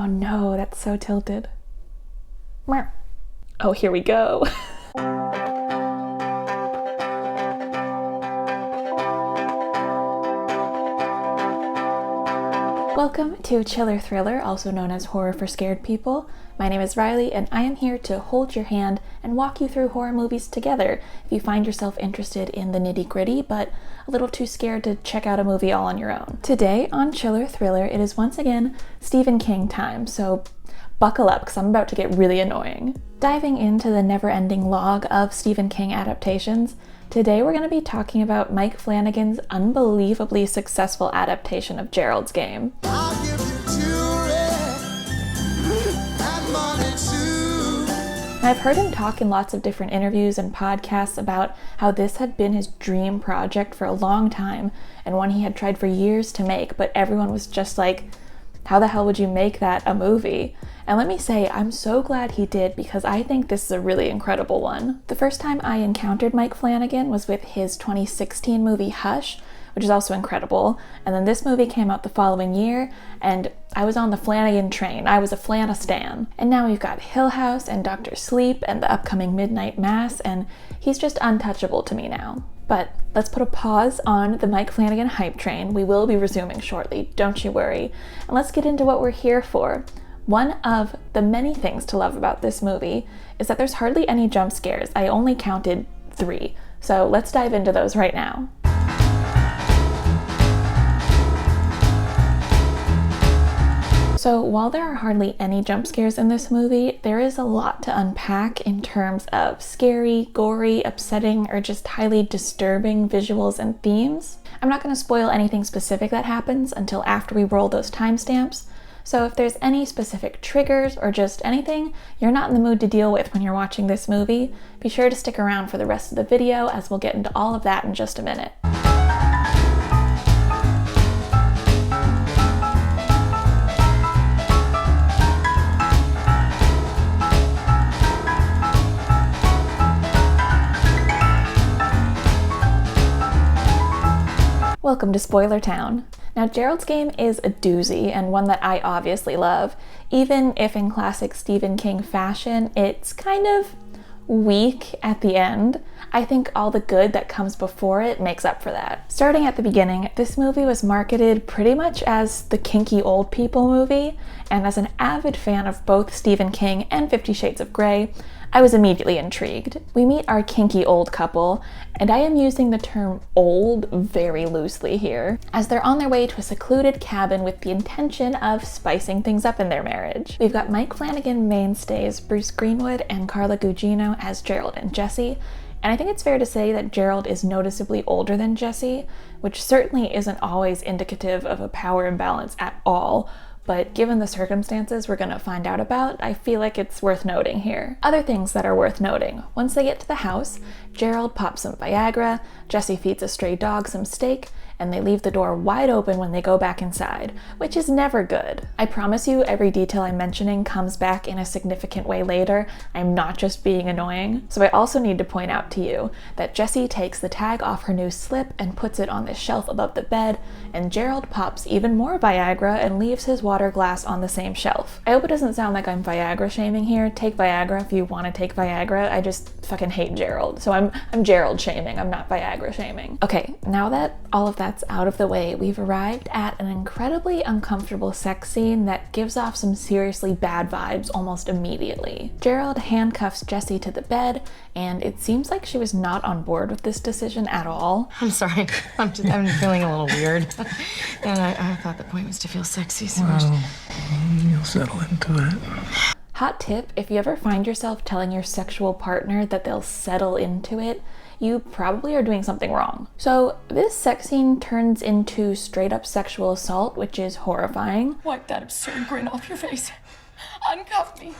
Oh no, that's so tilted. Oh, here we go. Welcome to Chiller Thriller, also known as Horror for Scared People. My name is Riley, and I am here to hold your hand and walk you through horror movies together if you find yourself interested in the nitty-gritty, but a little too scared to check out a movie all on your own. Today on Chiller Thriller, it is once again Stephen King time, so buckle up because I'm about to get really annoying. Diving into the never-ending log of Stephen King adaptations, today we're going to be talking about Mike Flanagan's unbelievably successful adaptation of Gerald's game. I've heard him talk in lots of different interviews and podcasts about how this had been his dream project for a long time and one he had tried for years to make, but everyone was just like, how the hell would you make that a movie? And let me say, I'm so glad he did because I think this is a really incredible one. The first time I encountered Mike Flanagan was with his 2016 movie Hush, which is also incredible. And then this movie came out the following year, and I was on the Flanagan train. I was a Flanistan. And now we've got Hill House and Dr. Sleep and the upcoming Midnight Mass, and he's just untouchable to me now. But let's put a pause on the Mike Flanagan hype train. We will be resuming shortly, don't you worry. And let's get into what we're here for. One of the many things to love about this movie is that there's hardly any jump scares. I only counted 3. So let's dive into those right now. So while there are hardly any jump scares in this movie, there is a lot to unpack in terms of scary, gory, upsetting, or just highly disturbing visuals and themes. I'm not going to spoil anything specific that happens until after we roll those timestamps, so if there's any specific triggers or just anything you're not in the mood to deal with when you're watching this movie, be sure to stick around for the rest of the video as we'll get into all of that in just a minute. Welcome to Spoiler Town. Now, Gerald's game is a doozy and one that I obviously love, even if in classic Stephen King fashion, it's kind of weak at the end. I think all the good that comes before it makes up for that. Starting at the beginning, this movie was marketed pretty much as the kinky old people movie, and as an avid fan of both Stephen King and 50 Shades of Grey, I was immediately intrigued. We meet our kinky old couple, and I am using the term old very loosely here, as they're on their way to a secluded cabin with the intention of spicing things up in their marriage. We've got Mike Flanagan mainstays Bruce Greenwood and Carla Gugino as Gerald and Jesse, and I think it's fair to say that Gerald is noticeably older than Jesse, which certainly isn't always indicative of a power imbalance at all, but given the circumstances we're gonna find out about, I feel like it's worth noting here. Other things that are worth noting. Once they get to the house, Gerald pops some Viagra, Jesse feeds a stray dog some steak, and they leave the door wide open when they go back inside, which is never good. I promise you every detail I'm mentioning comes back in a significant way later. I'm not just being annoying. So I also need to point out to you that Jesse takes the tag off her new slip and puts it on the shelf above the bed, and Gerald pops even more Viagra and leaves his water glass on the same shelf. I hope it doesn't sound like I'm Viagra shaming here. Take Viagra if you want to take Viagra. I just fucking hate Gerald. So I'm Gerald shaming, I'm not Viagra shaming. Okay, now that all of that's out of the way, we've arrived at an incredibly uncomfortable sex scene that gives off some seriously bad vibes almost immediately. Gerald handcuffs Jesse to the bed, and it seems like she was not on board with this decision at all. I'm sorry, I'm feeling a little weird. And I thought the point was to feel sexy, so well, you'll settle into it. Hot tip, if you ever find yourself telling your sexual partner that they'll settle into it, you probably are doing something wrong. So this sex scene turns into straight up sexual assault, which is horrifying. Wipe that absurd grin off your face. Uncuff me.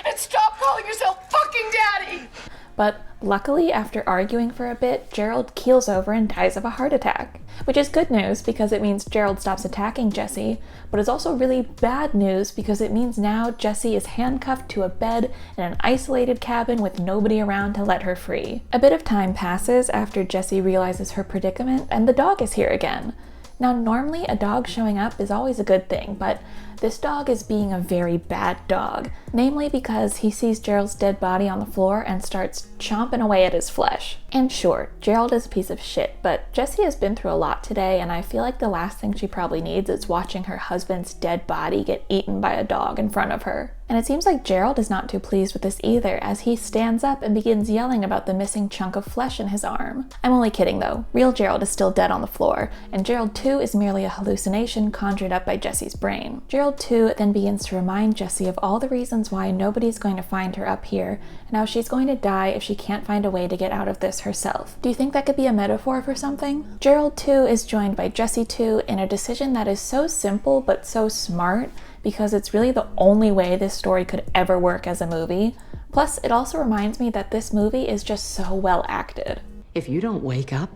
And stop calling yourself fucking daddy! But luckily, after arguing for a bit, Gerald keels over and dies of a heart attack. Which is good news because it means Gerald stops attacking Jesse, but it's also really bad news because it means now Jesse is handcuffed to a bed in an isolated cabin with nobody around to let her free. A bit of time passes after Jesse realizes her predicament, and the dog is here again. Now, normally a dog showing up is always a good thing, but this dog is being a very bad dog, namely because he sees Gerald's dead body on the floor and starts chomping away at his flesh. And sure, Gerald is a piece of shit, but Jessie has been through a lot today, and I feel like the last thing she probably needs is watching her husband's dead body get eaten by a dog in front of her. And it seems like Gerald is not too pleased with this either, as he stands up and begins yelling about the missing chunk of flesh in his arm. I'm only kidding though, real Gerald is still dead on the floor, and Gerald too is merely a hallucination conjured up by Jessie's brain. Gerald too then begins to remind Jessie of all the reasons why nobody's going to find her up here, and how she's going to die if she can't find a way to get out of this herself. Do you think that could be a metaphor for something? Gerald too is joined by Jessie too in a decision that is so simple but so smart, because it's really the only way this story could ever work as a movie. Plus, it also reminds me that this movie is just so well acted. If you don't wake up,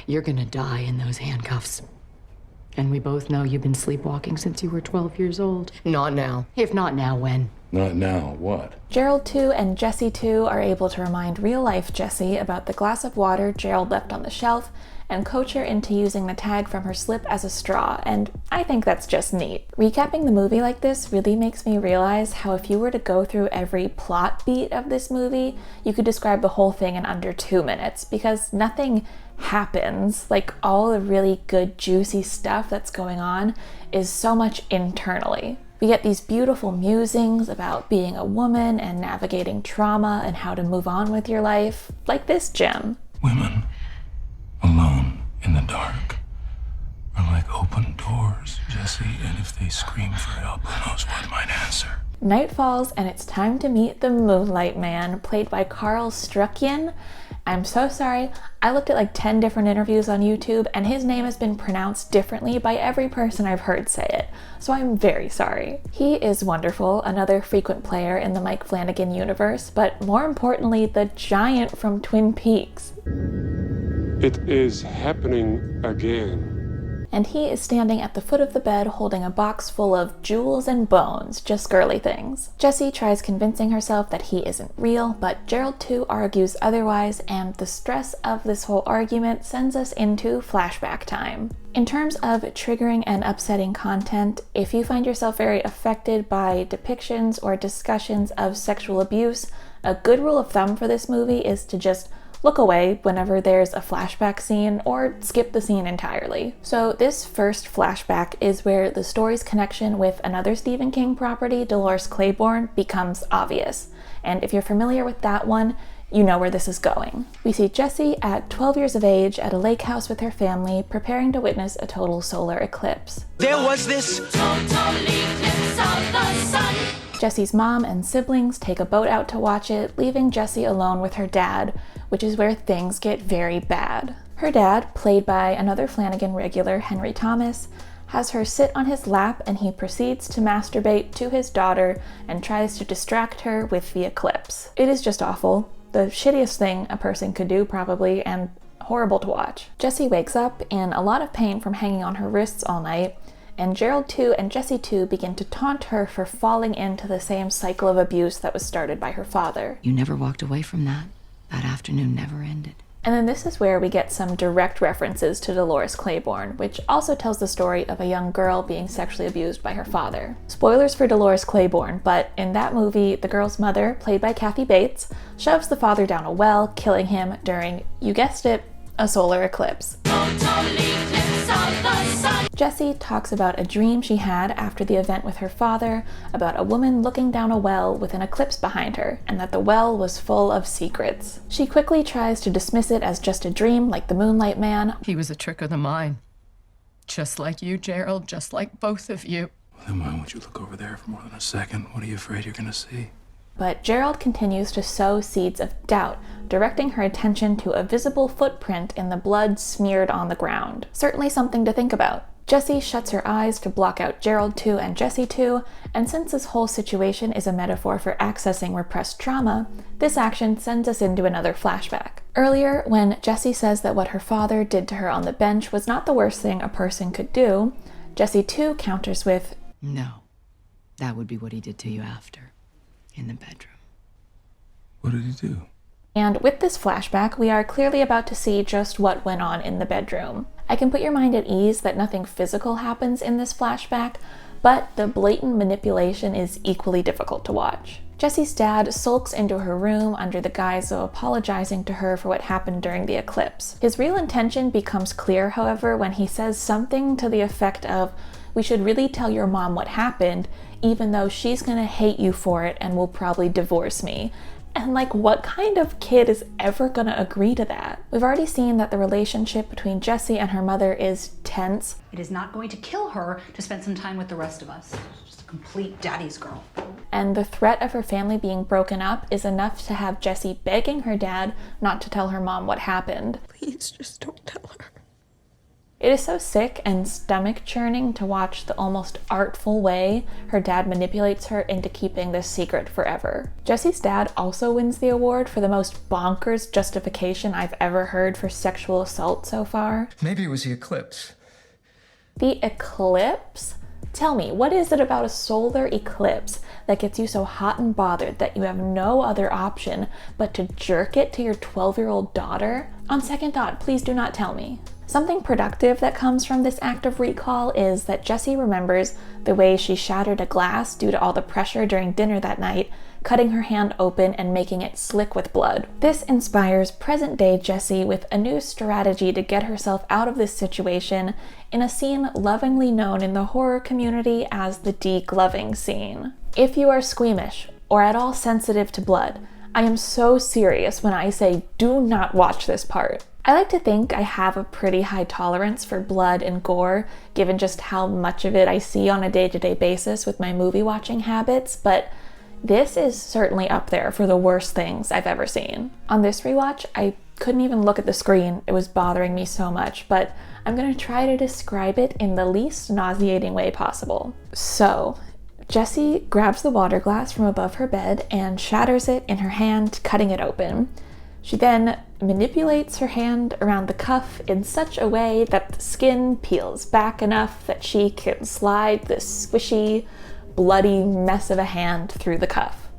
you're gonna die in those handcuffs. And we both know you've been sleepwalking since you were 12 years old. Not now. If not now, when? Not now, what? Gerald too and Jessie too are able to remind real-life Jessie about the glass of water Gerald left on the shelf and coach her into using the tag from her slip as a straw, and I think that's just neat. Recapping the movie like this really makes me realize how if you were to go through every plot beat of this movie, you could describe the whole thing in under 2 minutes, because nothing happens. Like, all the really good juicy stuff that's going on is so much internally. We get these beautiful musings about being a woman and navigating trauma and how to move on with your life, like this gem. Women alone in the dark are like open doors, Jessie, and if they scream for help, who knows what might answer. Night falls and it's time to meet the Moonlight Man, played by Carl Struckjen. I'm so sorry, I looked at like 10 different interviews on YouTube and his name has been pronounced differently by every person I've heard say it, so I'm very sorry. He is wonderful, another frequent player in the Mike Flanagan universe, but more importantly, the giant from Twin Peaks. It is happening again. And he is standing at the foot of the bed holding a box full of jewels and bones, just girly things. Jessie tries convincing herself that he isn't real, but Gerald too argues otherwise, and the stress of this whole argument sends us into flashback time. In terms of triggering and upsetting content, if you find yourself very affected by depictions or discussions of sexual abuse, a good rule of thumb for this movie is to just look away whenever there's a flashback scene, or skip the scene entirely. So this first flashback is where the story's connection with another Stephen King property, Dolores Claiborne, becomes obvious. And if you're familiar with that one, you know where this is going. We see Jessie at 12 years of age at a lake house with her family, preparing to witness a total solar eclipse. There was this Total eclipse of the sun. Jessie's mom and siblings take a boat out to watch it, leaving Jessie alone with her dad, which is where things get very bad. Her dad, played by another Flanagan regular, Henry Thomas, has her sit on his lap and he proceeds to masturbate to his daughter and tries to distract her with the eclipse. It is just awful. The shittiest thing a person could do, probably, and horrible to watch. Jessie wakes up in a lot of pain from hanging on her wrists all night, and Gerald too and Jessie too begin to taunt her for falling into the same cycle of abuse that was started by her father. You never walked away from that. That afternoon never ended. And then this is where we get some direct references to Dolores Claiborne, which also tells the story of a young girl being sexually abused by her father. Spoilers for Dolores Claiborne, but in that movie, the girl's mother, played by Kathy Bates, shoves the father down a well, killing him during, you guessed it, a solar eclipse. Jessie talks about a dream she had after the event with her father about a woman looking down a well with an eclipse behind her, and that the well was full of secrets. She quickly tries to dismiss it as just a dream, like the Moonlight Man. He was a trick of the mind. Just like you, Gerald, just like both of you. Well, then why won't you look over there for more than a second? What are you afraid you're gonna see? But Gerald continues to sow seeds of doubt, directing her attention to a visible footprint in the blood smeared on the ground. Certainly something to think about. Jessie shuts her eyes to block out Gerald too and Jessie too, and since this whole situation is a metaphor for accessing repressed trauma, this action sends us into another flashback. Earlier, when Jessie says that what her father did to her on the bench was not the worst thing a person could do, Jessie too counters with, No, that would be what he did to you after, in the bedroom. What did he do? And with this flashback, we are clearly about to see just what went on in the bedroom. I can put your mind at ease that nothing physical happens in this flashback, but the blatant manipulation is equally difficult to watch. Jesse's dad sulks into her room under the guise of apologizing to her for what happened during the eclipse. His real intention becomes clear, however, when he says something to the effect of, "We should really tell your mom what happened, even though she's gonna hate you for it and will probably divorce me." And like, what kind of kid is ever gonna agree to that? We've already seen that the relationship between Jessie and her mother is tense. It is not going to kill her to spend some time with the rest of us. Just a complete daddy's girl. And the threat of her family being broken up is enough to have Jessie begging her dad not to tell her mom what happened. Please just don't tell her. It is so sick and stomach-churning to watch the almost artful way her dad manipulates her into keeping this secret forever. Jessie's dad also wins the award for the most bonkers justification I've ever heard for sexual assault so far. Maybe it was the eclipse. The eclipse? Tell me, what is it about a solar eclipse that gets you so hot and bothered that you have no other option but to jerk it to your 12-year-old daughter? On second thought, please do not tell me. Something productive that comes from this act of recall is that Jessie remembers the way she shattered a glass due to all the pressure during dinner that night, cutting her hand open and making it slick with blood. This inspires present-day Jessie with a new strategy to get herself out of this situation in a scene lovingly known in the horror community as the degloving scene. If you are squeamish or at all sensitive to blood, I am so serious when I say do not watch this part. I like to think I have a pretty high tolerance for blood and gore, given just how much of it I see on a day-to-day basis with my movie watching habits, but this is certainly up there for the worst things I've ever seen. On this rewatch, I couldn't even look at the screen, it was bothering me so much, but I'm gonna try to describe it in the least nauseating way possible. So, Jessie grabs the water glass from above her bed and shatters it in her hand, cutting it open. She then manipulates her hand around the cuff in such a way that the skin peels back enough that she can slide this squishy, bloody mess of a hand through the cuff.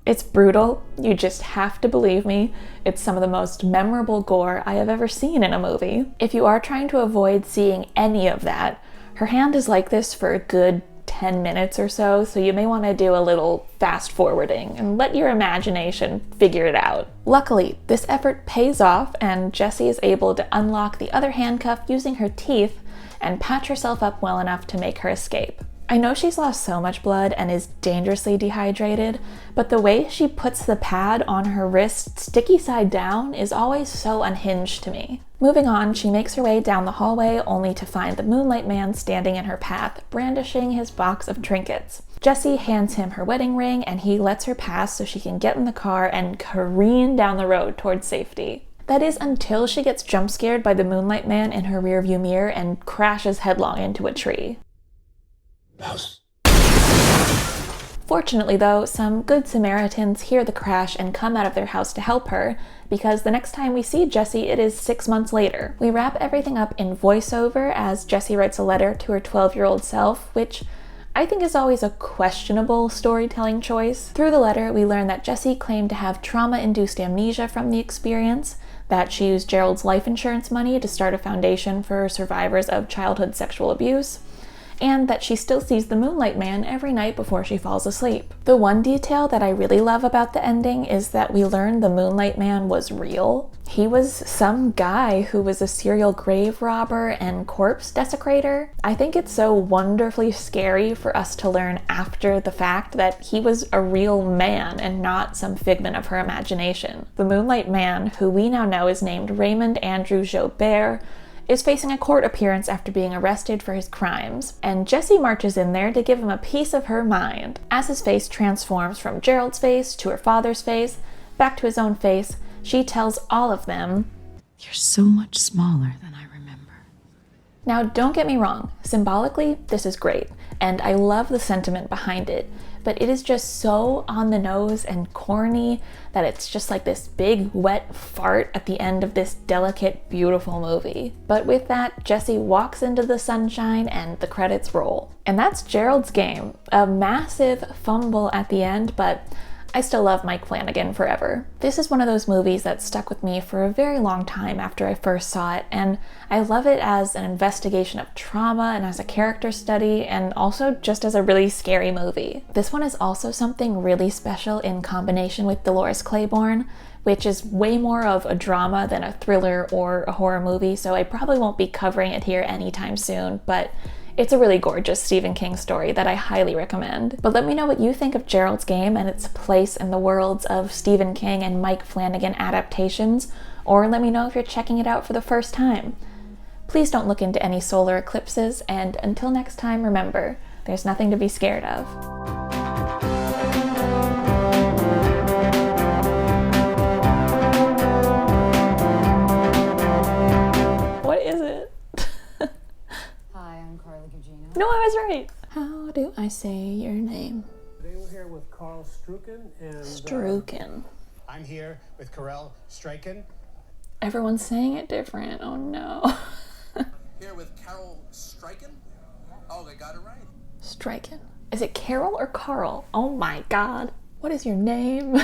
It's brutal, you just have to believe me. It's some of the most memorable gore I have ever seen in a movie. If you are trying to avoid seeing any of that, her hand is like this for a good 10 minutes or so, so you may want to do a little fast forwarding and let your imagination figure it out. Luckily, this effort pays off and Jessie is able to unlock the other handcuff using her teeth and patch herself up well enough to make her escape. I know she's lost so much blood and is dangerously dehydrated, but the way she puts the pad on her wrist sticky side down is always so unhinged to me. Moving on, she makes her way down the hallway only to find the Moonlight Man standing in her path, brandishing his box of trinkets. Jessie hands him her wedding ring and he lets her pass so she can get in the car and careen down the road towards safety. That is until she gets jump scared by the Moonlight Man in her rearview mirror and crashes headlong into a tree. Mouse. Fortunately though, some good Samaritans hear the crash and come out of their house to help her, because the next time we see Jessie, it is 6 months later. We wrap everything up in voiceover as Jessie writes a letter to her 12-year-old self, which I think is always a questionable storytelling choice. Through the letter, we learn that Jessie claimed to have trauma-induced amnesia from the experience, that she used Gerald's life insurance money to start a foundation for survivors of childhood sexual abuse, and that she still sees the Moonlight Man every night before she falls asleep. The one detail that I really love about the ending is that we learn the Moonlight Man was real. He was some guy who was a serial grave robber and corpse desecrator. I think it's so wonderfully scary for us to learn after the fact that he was a real man and not some figment of her imagination. The Moonlight Man, who we now know is named Raymond Andrew Jobert, is facing a court appearance after being arrested for his crimes, and Jessie marches in there to give him a piece of her mind. As his face transforms from Gerald's face to her father's face, back to his own face, she tells all of them, You're so much smaller than I remember. Now don't get me wrong, symbolically this is great, and I love the sentiment behind it, but it is just so on the nose and corny that it's just like this big wet fart at the end of this delicate, beautiful movie. But with that, Jessie walks into the sunshine and the credits roll. And that's Gerald's game. A massive fumble at the end, but I still love Mike Flanagan forever. This is one of those movies that stuck with me for a very long time after I first saw it, and I love it as an investigation of trauma and as a character study, and also just as a really scary movie. This one is also something really special in combination with Dolores Claiborne, which is way more of a drama than a thriller or a horror movie, so I probably won't be covering it here anytime soon, but it's a really gorgeous Stephen King story that I highly recommend. But let me know what you think of Gerald's Game and its place in the worlds of Stephen King and Mike Flanagan adaptations, or let me know if you're checking it out for the first time. Please don't look into any solar eclipses, and until next time, remember, there's nothing to be scared of. No, I was right. How do I say your name? Today we're here with Carl Struken and... Struken. I'm here with Carell Straiken. Everyone's saying it different. Oh no. Here with Carol Straiken. Oh, they got it right. Straiken. Is it Carol or Carl? Oh my god. What is your name?